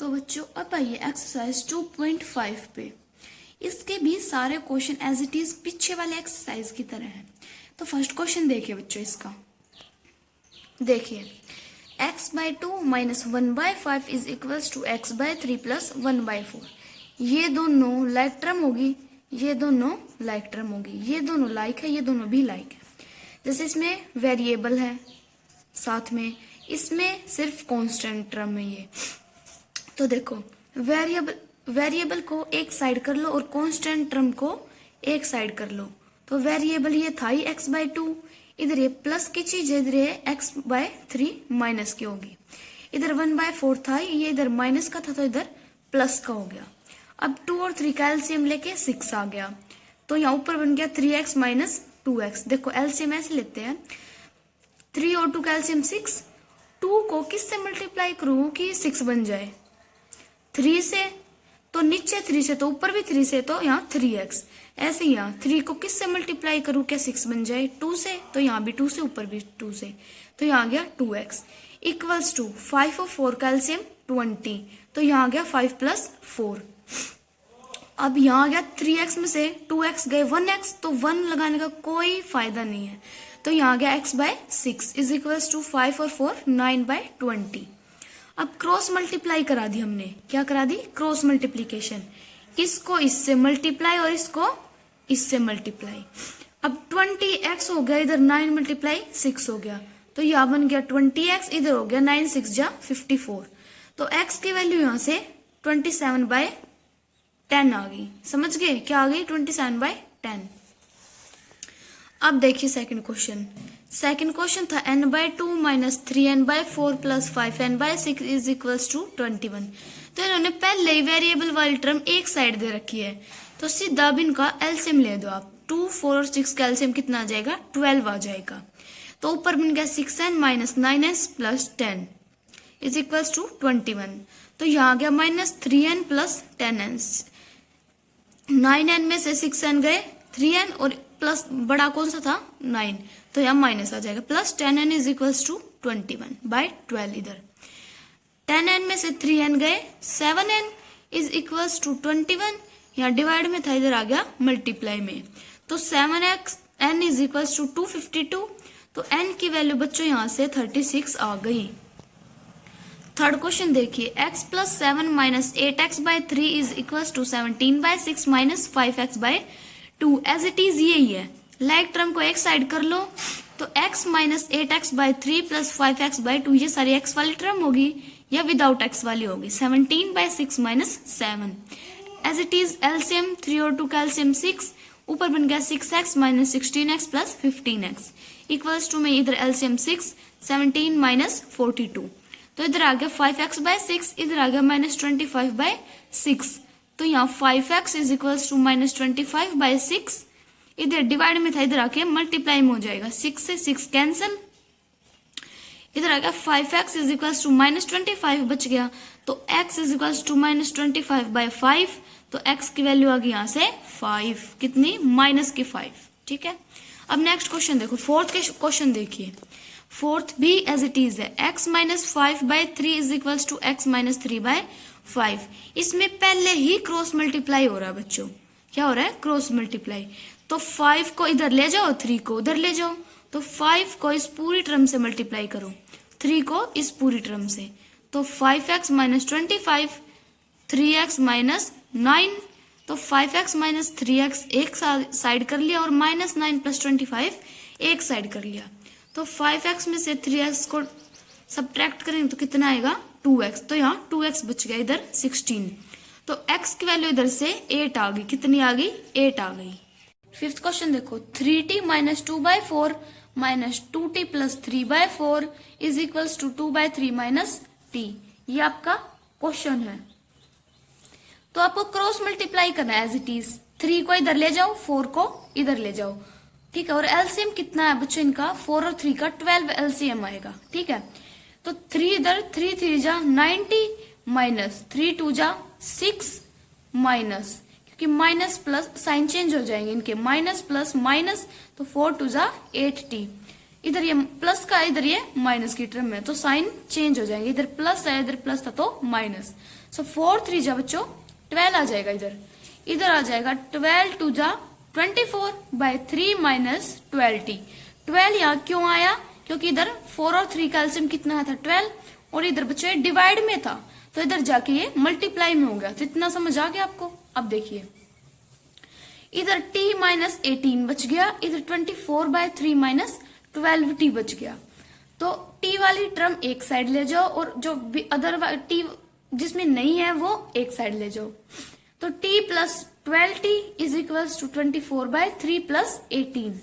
तो बच्चों अब आइए एक्सरसाइज 2.5 पे। इसके भी सारे क्वेश्चन एज इट इज पीछे वाले एक्सरसाइज की तरह है। तो फर्स्ट क्वेश्चन देखिए बच्चों, इसका देखिए x/2 minus 1/5 is equals to x/3 plus 1/4। ये दोनों लाइक टर्म होगी, ये दोनों लाइक टर्म होगी, ये दोनों लाइक है, ये दोनों भी लाइक है। जैसे इसमें वेरिएबल है, साथ में इसमें सिर्फ कांस्टेंट टर्म है ये। तो देखो वेरिएबल को एक साइड कर लो और कांस्टेंट टर्म को एक साइड कर लो। तो वेरिएबल ये था ही x/2, इधर ये प्लस की चीज है, इधर ये x/3 माइनस की होगी। इधर 1/4 था, ये इधर माइनस का था तो इधर प्लस का हो गया। अब 2 और 3 का एलसीएम लेके 6 आ गया, तो यहाँ ऊपर बन गया 3x माइनस 2x। देखो एलसीएम ऐसे लेते हैं, 3 और 2 का एलसीएम 6। 2 को किससे मल्टीप्लाई करूं कि 6 बन जाए? 3 से, तो नीचे 3 से तो ऊपर भी 3 से, तो यहाँ 3x। ऐसे यहाँ 3 को किससे मल्टीप्लाई करूं क्या 6 बन जाए? 2 से, तो यहाँ भी 2 से, ऊपर भी 2 से, तो यहाँ आ गया 2x इक्वल्स टू 5 और 4 का एलसीएम 20, तो यहाँ आ गया 5 प्लस 4। अब यहाँ आ गया 3x में से 2x गए 1x, तो 1 लगाने का कोई फायदा नहीं है, तो यहाँ आ गया x/6 इज इक्वल्स टू 5 और 4 9/20। अब क्रॉस मल्टीप्लाई करा दी हमने, क्या करा दी? Cross multiplication. इसको इससे मल्टीप्लाई और इसको इससे मल्टीप्लाई। अब 20x हो गया, इधर 9 मल्टीप्लाई 6 हो गया, तो यहाँ बन गया 20x, इधर हो गया 9 6 जा 54। तो x की वैल्यू यहाँ से 27/10 आ गई। समझ गए क्या आ गई? 27/10। अब देखिए सेकंड क्वेश्चन। सेकंड क्वेश्चन था n/2 minus 3n/4 plus 5n/6 is equals to 21। तो इन्होंने पहले ही वेरिएबल वाली टर्म एक साइड दे रखी है, तो सीधा अब इनका एलसीएम ले दो आप। 2 4 और 6 का एलसीएम कितना आ जाएगा? 12 आ जाएगा। तो ऊपर बन गया 6n minus 9s plus 10 is equals to 21। तो यहाँ आ गया minus 3n plus 10n। 9n में से 6n गए, 3n और प्लस बड़ा कौन सा था? 9, तो यहाँ माइनस आ जाएगा, plus 10n is equals to 21/12। इधर 10n में से 3n गए, 7n इज इक्वल्स टू 21, यहाँ डिवाइड में था, इधर आ गया मल्टीप्लाई में, तो 7n इज इक्वल्स टू 252। तो n की वैल्यू बच्चों यहाँ से 36 आ गई। थर्ड क्वेश्चन देखिए, x plus 7 minus 8x/3 is equals to 17/6 minus 5x/2। As it is यही है, लाइक टर्म को एक साइड कर लो, तो x minus 8x/3 plus 5x/2 ये सारी x वाली टर्म होगी या विदाउट x वाली होगी। 17/6 minus 7 as it is LCM 3 और 2 का एलसीएम 6, ऊपर बन गया 6x minus 16x plus 15x equals to में इधर एलसीएम 6 17 माइनस 42, तो इधर आ गया 5x/6, इधर आ गया माइनस 25/6, तो यहाँ 5x is equals to minus 25/6, इधर डिवाइड में था, इधर आके मल्टीप्लाई में हो जाएगा, 6 से 6 कैंसिल, इधर आ गया 5x is equals to minus 25 बच गया, तो x is equals to minus 25/5, तो x की वैल्यू आ गई यहाँ से 5, कितनी? माइनस की 5। ठीक है, अब नेक्स्ट क्वेश्चन देखो, फोर्थ के क्वेश्चन देखिए। फोर्थ भी एज इट इज है, x minus 5/3 is equals to x minus 3/5। इसमें पहले ही क्रॉस मल्टीप्लाई हो रहा है बच्चों, क्या हो रहा है? Cross multiply. तो 5 को इधर ले जाओ, 3 को उधर ले जाओ, तो 5 को इस पूरी टर्म से मल्टीप्लाई करो, 3 को इस पूरी टर्म से, तो 5x माइनस 25, 3x माइनस 9, तो 5x माइनस 3x एक साइड कर लिया और माइनस 9 प्लस 25 एक साइड कर लिया, तो 5x में से 3x को सब्ट्रैक्ट करेंगे तो कितना आएगा? 2x, तो यहाँ 2x बच गया, इधर 16, तो x की वैल्यू इधर से 8 आ गई। कितनी आ गई? 8 आ गई। फिफ्थ क्वेश्चन देखो, 3t minus 2/4 minus 2t plus 3/4 is equals to 2/3 minus t। ये आपका क्वेश्चन है, तो आपको क्रॉस मल्टीप्लाई करना है एज इट इज। 3 को इधर ले जाओ, 4 को इधर ले जाओ, ठीक है, और एलसीएम कितना है बच्चों इनका? 4 और 3 का 12 एलसीएम आएगा। ठीक है, तो 3 इधर, 3 3 जा 90 माइनस 3 2 जा 6 माइनस, क्योंकि माइनस प्लस साइन चेंज हो जाएंगे इनके, माइनस प्लस माइनस, तो 4 2 जा 8t इधर ये प्लस का है, इधर ये माइनस की टर्म है, तो साइन चेंज हो जाएंगे, इधर प्लस है इधर प्लस था तो माइनस। सो 4 3 जा बच्चों 12 आ जाएगा, इधर आ जाएगा 12 2 जा 24 बाय 3 माइनस 12t। 12 यहाँ क्यों आया, क्योंकि इधर 4 और 3 का एलसीएम कितना था 12, और इधर बच्चों डिवाइड में था, तो इधर जाके ये मल्टीप्लाई में हो गया। तो इतना समझ आ गया आपको। अब देखिए इधर t माइनस 18 बच गया, इधर 24 बाय 3 माइनस 12t बच गया। तो t वाली टर्म एक साइड ले जाओ और जो अदर t जिसमें नहीं है वो एक साइड ले जाओ। तो t plus 12t is equals to 24 by 3 plus 18।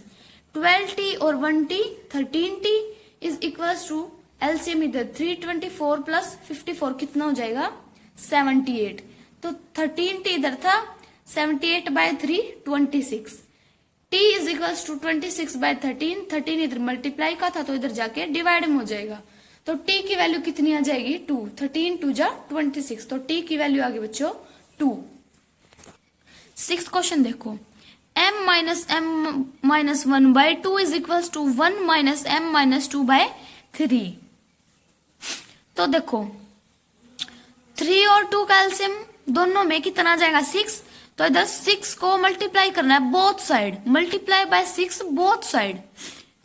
12t और 1t 13t is equals to LCM इधर 324 प्लस 54 कितना हो जाएगा 78। तो 13t इधर था, 78 by 3 26। t is equals to 26 by 13, 13 इधर मल्टीप्लाई का था तो इधर जाके डिवाइड में हो जाएगा। तो t की वैल्यू कितनी आ जाएगी 2, 13 2 जा 26, तो t की वैल्यू आ गई बच्चों 2। 6th क्वेश्चन देखो, m minus m minus 1 by 2 is equals to 1 minus m minus 2 by 3। तो देखो 3 और 2 का एलसीएम दोनों में कितना आ जाएगा 6, तो इधर 6 को मल्टीप्लाई करना है both side, multiply by 6 both side,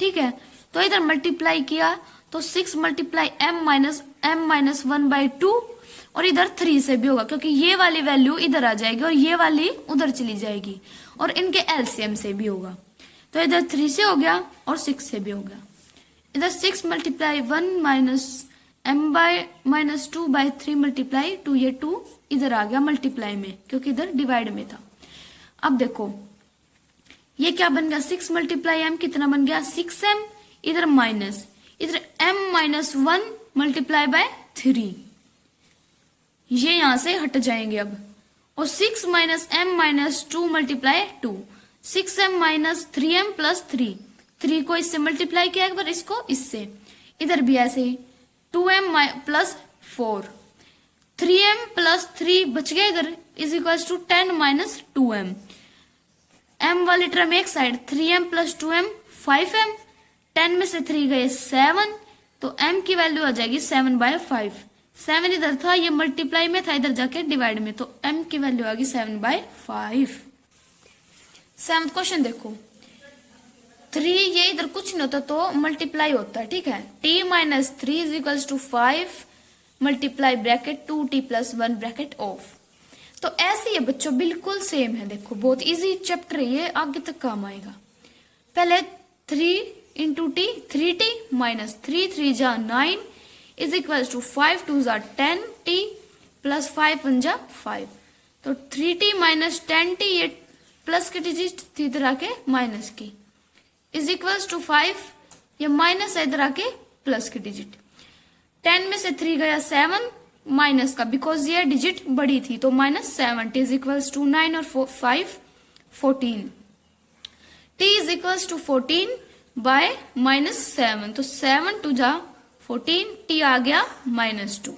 ठीक है। तो इधर मल्टीप्लाई किया तो 6 मल्टीप्लाई m माइनस 1 बाय 2, और इधर 3 से भी होगा क्योंकि ये वाली वैल्यू इधर आ जाएगी और ये वाली उधर चली जाएगी, और इनके एलसीएम से भी होगा। तो इधर 3 से हो गया और 6 से भी हो गया। इधर 6 multiply 1 minus m by minus 2 by 3 multiply 2, ये 2 इधर आ गया मल्टीप्लाई में क्योंकि इधर डिवाइड में था। अब देखो ये क्या बन गया 6 मल्टीप्लाई m कितना बन गया 6m, इधर माइनस, इधर m माइनस 1 मल्टीप्लाई बाय 3, ये यहां से हट जाएंगे अब, और 6 minus m minus 2 multiply 2, 6m minus 3m plus 3, 3 को इससे मल्टीप्लाई किया एक बार, इसको इससे, इधर भी ऐसे ही 2m प्लस 4, 3m प्लस 3 बच गया इधर is equal to 10 minus 2m। m वाली टर्म एक side, 3m plus 2m 5m, 10 में से 3 गए 7, तो m की वैल्यू आ जाएगी 7 बाय 5। 7 इधर था, ये मल्टीप्लाई में था, इधर जाके डिवाइड में, तो m की वैल्यू आ गई 7 बाय 5। 7th क्वेश्चन देखो, 3 ये इधर कुछ नहीं होता तो मल्टीप्लाई होता है, ठीक है। t minus 3 is equals to 5 multiply bracket 2t plus 1 bracket of. तो ऐसे ही है बच्चों, बिल्कुल सेम है। देखो बहुत इजी चैप्टर है ये, आगे तक काम आएगा। पहले 3 इंटू टी 3t माइनस 3 3 जा 9 इज इक्वल्स टू 5 2 जा 10t प्लस 5 1 जा 5। तो 3t माइनस 10t, ये प्लस की डिजिट थी इधर आके माइनस की, इज इक्वल्स टू 5, ये माइनस है इधर आके प्लस की डिजिट। 10 में से 3 गया 7 माइनस का, बिकॉज ये डिजिट बड़ी थी, तो माइनस 7 इज इक्वल्स टू 9 और 5 14। t is equals to 14 by minus 7, तो 7 2 जा 14, t आ गया माइनस 2,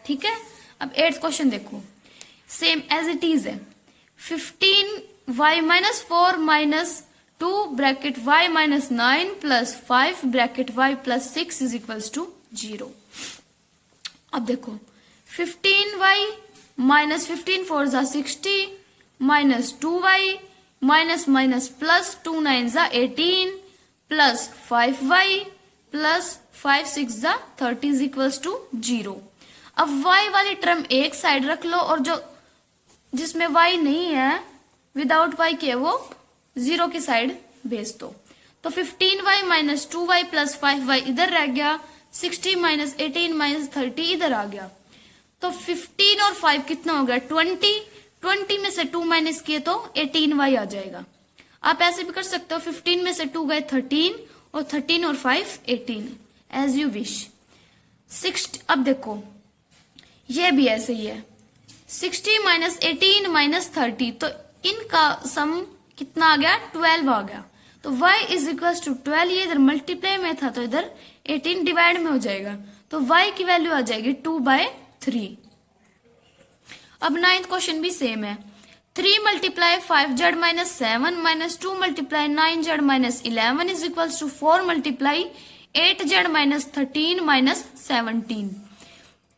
ठीक है। अब 8th क्वेश्चन देखो, सेम एज इट इज है। 15y minus 4 minus 2 bracket y minus 9 plus 5 bracket y plus 6 is equals to 0। अब देखो 15y माइनस 15 4 जा 60 minus 2y minus minus plus 2 9 जा 18 प्लस 5y प्लस 5 6 जा 30 इज इक्वल्स टू 0। अब y वाली term एक side रख लो, और जो जिसमें y नहीं है विदाउट y के वो 0 की साइड भेज दो। तो 15y minus 2y plus 5y इधर रह गया, 60 माइनस 18 माइनस 30 इधर आ गया। तो 15 और 5 कितना हो गया 20, 20 में से 2 माइनस किए तो 18y आ जाएगा। आप ऐसे भी कर सकते हो, 15 में से 2 गए 13 और 13 और 5 18, एज यू विश। 60, अब देखो ये भी ऐसे ही है, 60 माइनस 18 माइनस 30, तो इनका सम कितना आ गया 12 आ गया। तो y इज इक्वल टू 12, ये इधर मल्टीप्लाई में था तो इधर 18 डिवाइड में हो जाएगा, तो y की वैल्यू आ जाएगी 2/3। अब 9th क्वेश्चन भी सेम है। 3 multiply 5z minus 7 minus 2 multiply 9z minus 11 is equal to 4 multiply 8z minus 13 minus 17।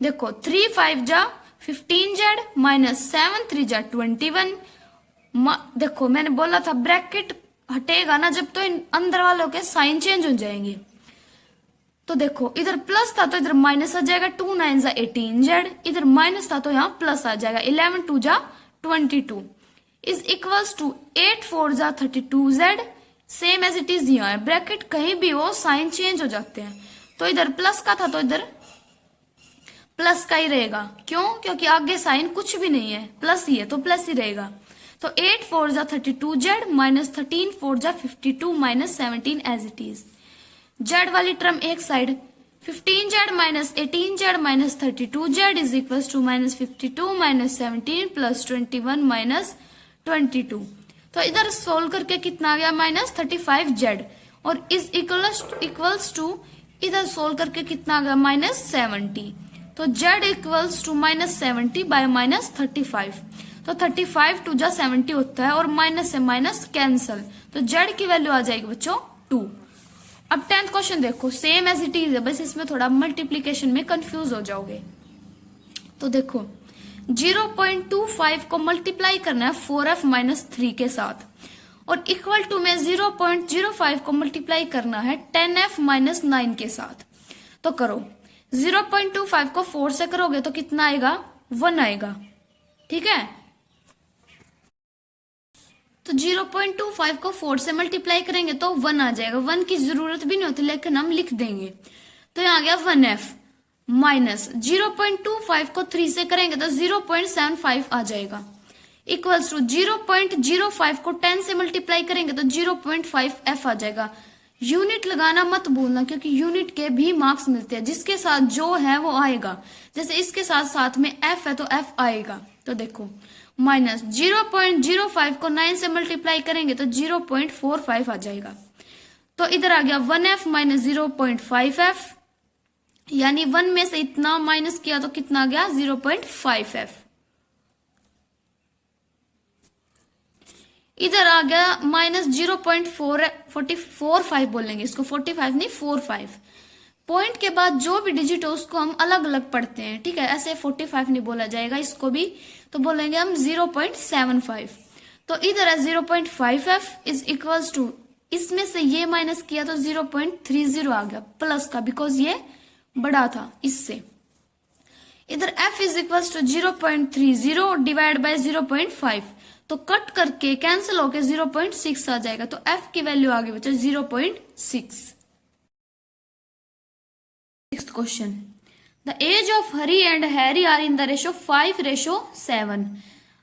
देखो 3 5 जा 15z माइनस 7 3 जा 21। देखो मैंने बोला था ब्रैकेट हटेगा ना जब, तो इन अंदर वालों के साइन चेंज हो जाएंगे। तो देखो इधर प्लस था तो इधर माइनस आ जाएगा, 2 9 जा 18z, इधर माइनस था तो यहाँ प्लस आ जाएगा, 11 2 जा 22 इज इक्वल्स टू 8 4 जा 32z। Same as it is यहाँ है, ब्रैकेट कहीं भी हो साइन चेंज हो जाते हैं। तो इधर प्लस का था तो इधर प्लस का ही रहेगा, क्यों? क्योंकि आगे साइन कुछ भी नहीं है, प्लस ही है तो प्लस ही रहेगा। तो 8 4 जा 32z माइनस 13 4 जा 52 minus 17 as it is. z वाली टर्म एक side, 15z minus 18z minus 32z is equal to minus 52 minus 17 plus 21 minus 22। तो इधर सोल्व करके कितना आ गया? Minus 35z। और इज इक्वल्स टू इधर सोल्व करके कितना आ गया? माइनस 70। तो z equals to minus 70 by minus 35। तो 35 टू जा 70 होता है और माइनस से माइनस कैंसल, तो z की वैल्यू आ जाएगी बच्चों 2। अब 10th क्वेश्चन देखो, सेम एज इट इज है, बस इसमें थोड़ा मल्टीप्लीकेशन में कंफ्यूज हो जाओगे। तो देखो 0.25 को मल्टीप्लाई करना है 4f माइनस 3 के साथ, और इक्वल टू में 0.05 को मल्टीप्लाई करना है 10f माइनस 9 के साथ। तो करो, 0.25 को 4 से करोगे तो कितना आएगा? 1 आएगा, ठीक है। तो 0.25 को 4 से मल्टीप्लाई करेंगे तो 1 आ जाएगा, 1 की जरूरत भी नहीं होती लेकिन हम लिख देंगे। तो यहाँ आ गया 1f माइनस 0.25 को 3 से करेंगे तो 0.75 आ जाएगा, इक्वल्स टू 0.05 को 10 से मल्टीप्लाई करेंगे तो 0.5f आ जाएगा। यूनिट लगाना मत भूलना, क्योंकि यूनिट के भी मार्क्स मिलते हैं, जिसके साथ जो है वो आएगा। जैसे इसके साथ साथ में f है तो f आएगा। तो देखो माइनस 0.05 को 9 से मल्टीप्लाई करेंगे तो 0.45 आ जाएगा। तो इधर आ गया 1f माइनस 0.5f, यानी 1 में से इतना माइनस किया तो कितना आ गया? 0.5f। इधर आ गया माइनस 0.45 बोलेंगे इसको, 45 नहीं 45। पॉइंट के बाद जो भी डिजिट हो उसको हम अलग अलग पढ़ते हैं, ठीक है। ऐसे 45 नहीं बोला जाएगा, इसको भी तो बोलेंगे हम 0.75। तो इधर है 0.5f इज इक्वल्स टू, इसमें से ये माइनस किया तो 0.30 आ गया प्लस का, बिकॉज ये बड़ा था इससे। इधर f is equals to 0.30 divide by 0.5, तो कट करके कैंसिल होके 0.6 आ जाएगा। तो f की वैल्यू आ गई बच्चों 0.6। Sixth question. The age of Hari and Harry are in the ratio 5:7.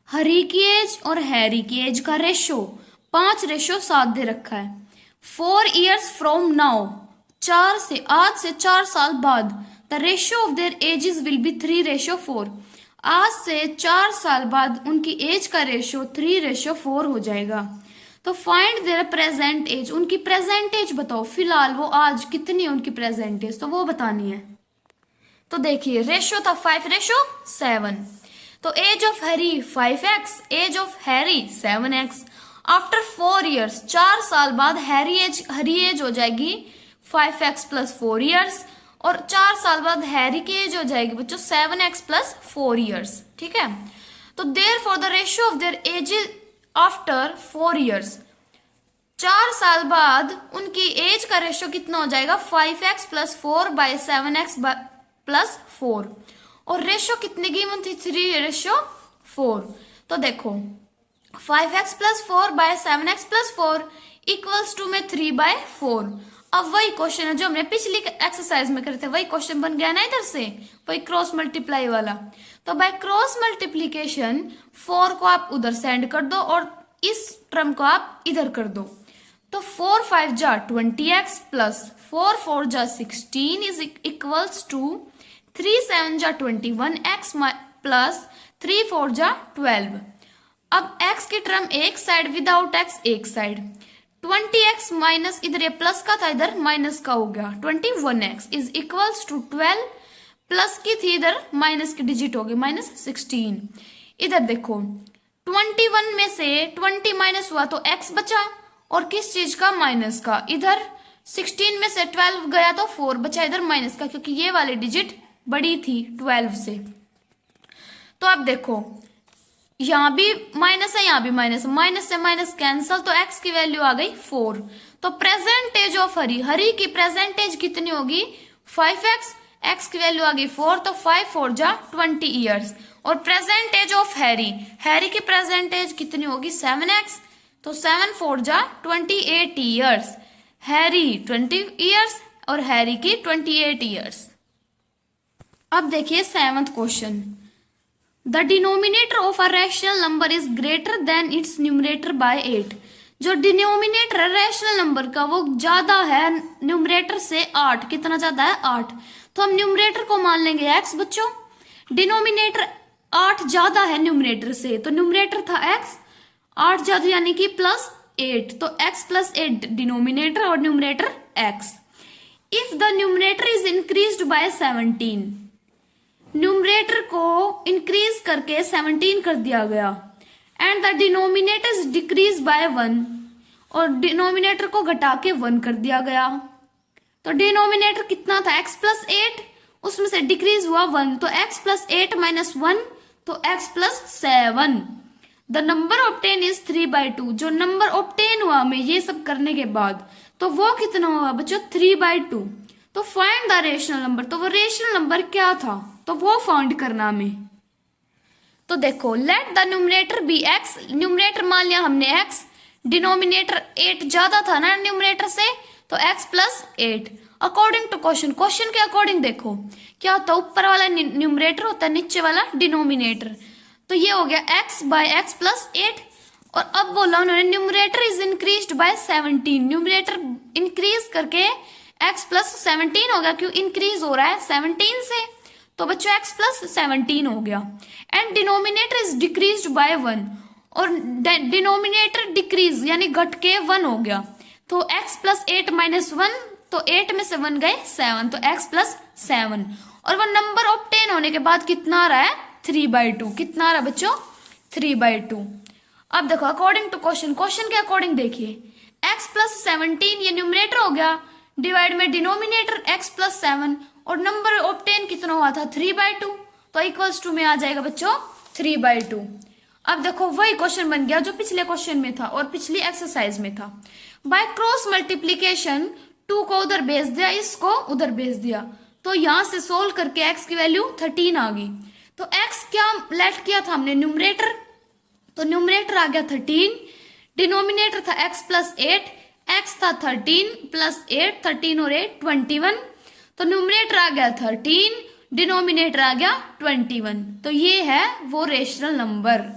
हरी की एज और हैरी की एज का रेशो 5:7 दे रखा है। 4 years from now, आज से 4 साल बाद, the ratio of their ages will be 3:4. आज से 4 साल बाद उनकी एज का रेशो 3:4 हो जाएगा। तो फाइंड देयर प्रेजेंट एज, उनकी प्रेजेंट एज बताओ, फिलहाल वो आज कितनी है उनकी प्रेजेंट एज, तो वो बतानी है। तो देखिए रेशो था 5:7, तो age of Harry 5x, age of Harry 7x। After 4 years, 4 साल बाद हरी एज हो जाएगी 5x प्लस 4 years, और 4 साल बाद हैरी की एज हो जाएगी बच्चों 7x प्लस 4 years, ठीक है। तो therefore the ratio of their ages after 4 years, 4 साल बाद उनकी एज का रेशियो कितना हो जाएगा? 5x plus 4 by 7x plus 4, और रेशियो कितने की थी? 3:4। तो देखो 5x plus 4 by 7x plus 4 equals to में 3/4। अब वही क्वेश्चन है जो हमने पिछली एक्सरसाइज में करे थे, वही क्वेश्चन बन गया ना इधर से, वही क्रॉस मल्टीप्लाई वाला। तो बाय क्रॉस मल्टीप्लीकेशन 4 को आप उधर सेंड कर दो और इस टर्म को आप इधर कर दो। तो 4 5 जा 20x प्लस 4 4 जा 16 इज इक्वल्स टू 3 7 जा 21x प्लस 3 4 जा 12। अब x की टर्म एक साइड, विदाउट x एक साइड। 20x माइनस, इधर ये प्लस का था इधर माइनस का हो गया, 21x is equals to 12, plus की थी इधर माइनस की डिजिट होगी -16। इधर देखो 21 में से 20 माइनस हुआ तो x बचा, और किस चीज का? माइनस का। इधर 16 में से 12 गया तो 4 बचा इधर माइनस का, क्योंकि ये वाली डिजिट बड़ी थी 12 से। तो अब देखो यहाँ भी माइनस है, यहाँ भी माइनस, माइनस से माइनस कैंसल, तो x की वैल्यू आ गई 4। तो प्रेजेंटेज ऑफ हरी, हरी की प्रेजेंटेज कितनी होगी 5x, x की वैल्यू आ गई 4, तो 5 4 जा 20 ईयर्स। और प्रेजेंटेज ऑफ हैरी, हैरी की प्रेजेंटेज कितनी होगी 7x, तो 7 4 जा 28 ईयर्स। हैरी 20 ईयर्स और हैरी की 28 ईयर्स। अब देखिए 7th question, the denominator of a rational number is greater than it's numerator bye 8। जो डिनोमिनेटर है रैशनल नंबर का वो ज्यादा है न्यूमरेटर से 8। कितना ज्यादा है 8। तो हम न्यूमरेटर को मान लेंगे x बच्चों, डिनोमिनेटर 8 ज्यादा है न्यूमरेटर से, तो न्यूमरेटर था x, 8 ज्यादा यानी कि +8, तो x +8 डिनोमिनेटर और numerator x। If the numerator is increased by 17, numerator को इंक्रीज करके 17 कर दिया गया, and the denominator is decrease by 1, और डिनोमिनेटर को घटा के 1 कर दिया गया। तो डिनोमिनेटर कितना था x +8, उसमें से डिक्रीज हुआ 1, तो x +8 - 1, तो x +7। The number obtain is 3/2। जो नंबर ऑब्टेन हुआ हमें ये सब करने के बाद, तो वो कितना हुआ बच्चों 3/2। तो फाइंड द रेशनल नंबर, तो वो रेशनल नंबर क्या था, तो वो फाइंड करना हमें। तो देखो let the numerator be x, numerator मान लिया हमने x, डिनोमिनेटर 8 ज्यादा था ना न्यूमरेटर से, तो x +8 according to question. Question के अकॉर्डिंग देखो क्या होता है, ऊपर वाला न्यूमरेटर होता है, नीचे वाला डिनोमिनेटर। तो ये हो गया x बाय x +8, और अब बोला उन्होंने numerator is increased by 17, numerator increase करके x +17 हो गया, क्यों इंक्रीज हो रहा है 17 से, तो बच्चों x +17 हो गया। And denominator is decreased bye 1, और डिनोमिनेटर डिक्रीज यानी घट के 1 हो गया, तो x +8 - 1, तो 8 में से 1 गए 7, तो x +7। और वो नंबर ऑब्टेन होने के बाद कितना आ रहा है 3/2। कितना आ रहा है बच्चों 3/2। अब देखो अकॉर्डिंग टू क्वेश्चन, क्वेश्चन के अकॉर्डिंग देखिए x +17 ये न्यूमरेटर हो गया, डिवाइड में डिनोमिनेटर x +7, और नंबर ऑब्टेन कितना हुआ था 3/2, तो इक्वल्स टू में आ जाएगा बच्चों 3/2। अब देखो वही क्वेश्चन बन गया जो पिछले क्वेश्चन में था और पिछली एक्सरसाइज में था। बाय क्रॉस मल्टीप्लीकेशन 2 को उधर भेज दिया, इसको उधर भेज दिया, तो यहां से सोल्व करके x की वैल्यू 13 आ गई। तो x क्या लेट किया था हमने न्यूमरेटर, तो न्यूमरेटर आ गया 13, डिनोमिनेटर था x +8, x था 13 +8, 13 और 8 21, तो न्यूमरेटर आ गया 13, डिनोमिनेटर आ गया 21। तो ये है वो रेशनल नंबर।